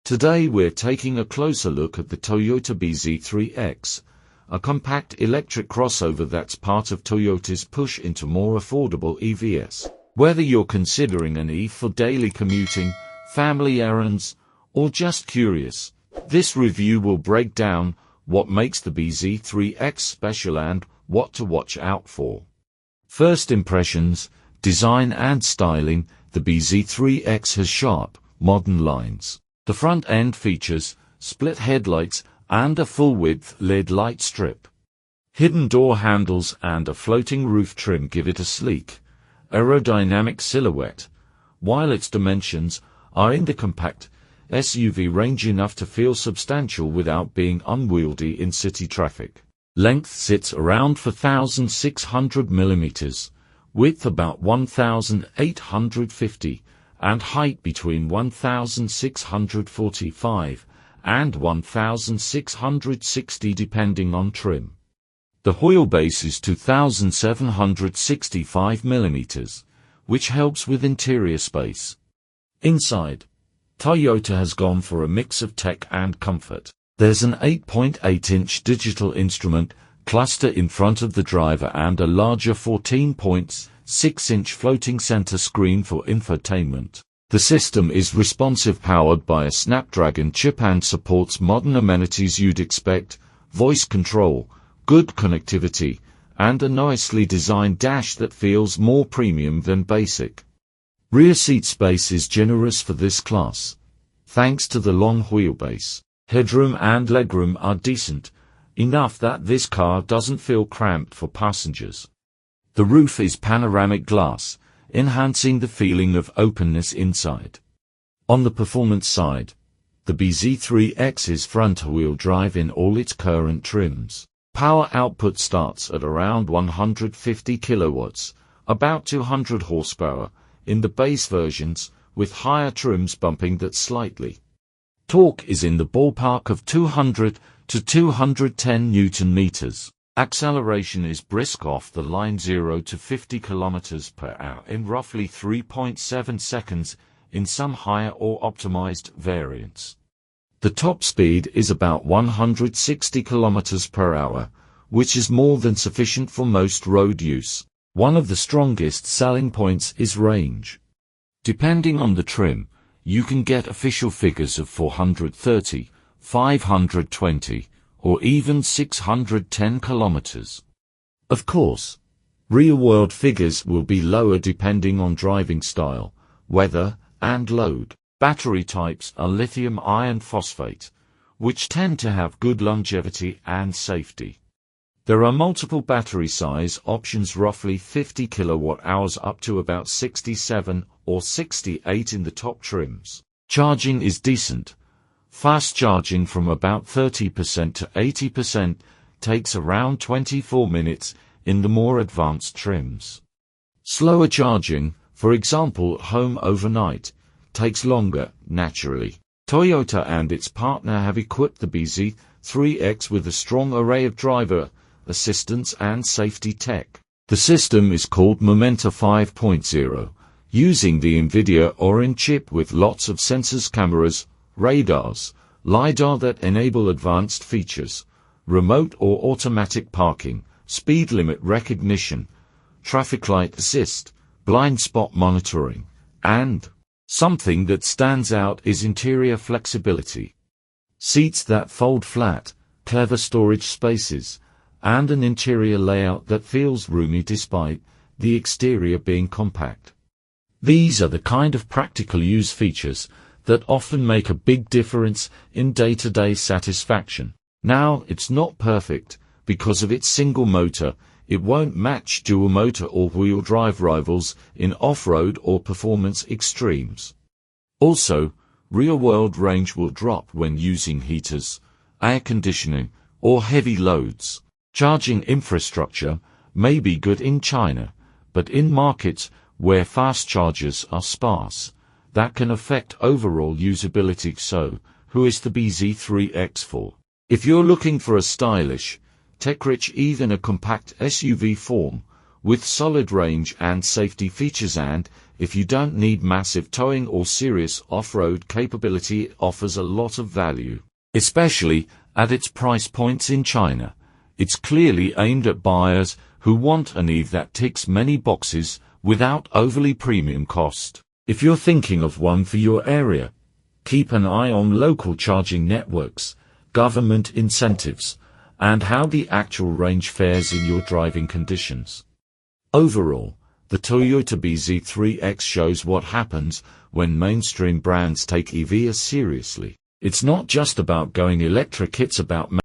Today we're taking a closer look at the Toyota bZ3X, a compact electric crossover that's part of Toyota's push into more affordable EVs. Whether you're considering an EV for daily commuting, family errands, or just curious, this review will break down what makes the bZ3X special and what to watch out for. First impressions, design and styling. The bZ3X has sharp, modern lines. The front end features split headlights and a full-width LED light strip. Hidden door handles and a floating roof trim give it a sleek, aerodynamic silhouette, while its dimensions are in the compact SUV range enough to feel substantial without being unwieldy in city traffic. Length sits around 4,600 mm, width about 1,850 and height between 1,645 and 1,660 depending on trim. The wheelbase is 2,765 mm, which helps with interior space. Inside, Toyota has gone for a mix of tech and comfort. There's an 8.8-inch digital instrument cluster in front of the driver and a larger 14.6-inch floating center screen for infotainment. The system is responsive, powered by a Snapdragon chip, and supports modern amenities you'd expect: voice control, good connectivity, and a nicely designed dash that feels more premium than basic. Rear seat space is generous for this class, thanks to the long wheelbase. Headroom and legroom are decent, enough that this car doesn't feel cramped for passengers. The roof is panoramic glass, enhancing the feeling of openness inside. On the performance side, the bZ3X is front-wheel drive in all its current trims. Power output starts at around 150 kilowatts, about 200 horsepower, in the base versions, with higher trims bumping that slightly. Torque is in the ballpark of 200 to 210 Newton-meters. Acceleration is brisk off the line, 0 to 50 km/h in roughly 3.7 seconds in some higher or optimized variants. The top speed is about 160 km/h, which is more than sufficient for most road use. One of the strongest selling points is range. Depending on the trim, you can get official figures of 430, 520, or even 610 kilometers. Of course, real-world figures will be lower depending on driving style, weather, and load. Battery types are lithium iron phosphate, which tend to have good longevity and safety. There are multiple battery size options, roughly 50 kilowatt-hours up to about 67 or 68 in the top trims. Charging is decent. Fast charging from about 30% to 80% takes around 24 minutes in the more advanced trims. Slower charging, for example at home overnight, takes longer, naturally. Toyota and its partner have equipped the bZ3X with a strong array of driver assistance and safety tech. The system is called Momenta 5.0, using the NVIDIA Orin chip with lots of sensors, cameras, radars, LiDAR that enable advanced features: remote or automatic parking, speed limit recognition, traffic light assist, blind spot monitoring, and something that stands out is interior flexibility. Seats that fold flat, clever storage spaces, and an interior layout that feels roomy despite the exterior being compact. These are the kind of practical use features that often make a big difference in day-to-day satisfaction. Now, it's not perfect. Because of its single motor, it won't match dual-motor or wheel drive rivals in off-road or performance extremes. Also, real-world range will drop when using heaters, air conditioning, or heavy loads. Charging infrastructure may be good in China, but in markets where fast chargers are sparse, that can affect overall usability. So, who is the bZ3X for? If you're looking for a stylish, tech-rich EV in a compact SUV form, with solid range and safety features, and If you don't need massive towing or serious off-road capability, it offers a lot of value. Especially at its price points in China. It's clearly aimed at buyers who want an EV that ticks many boxes without overly premium cost. If you're thinking of one for your area, keep an eye on local charging networks, government incentives, and how the actual range fares in your driving conditions. Overall, the Toyota bZ3X shows what happens when mainstream brands take EV seriously. It's not just about going electric, it's about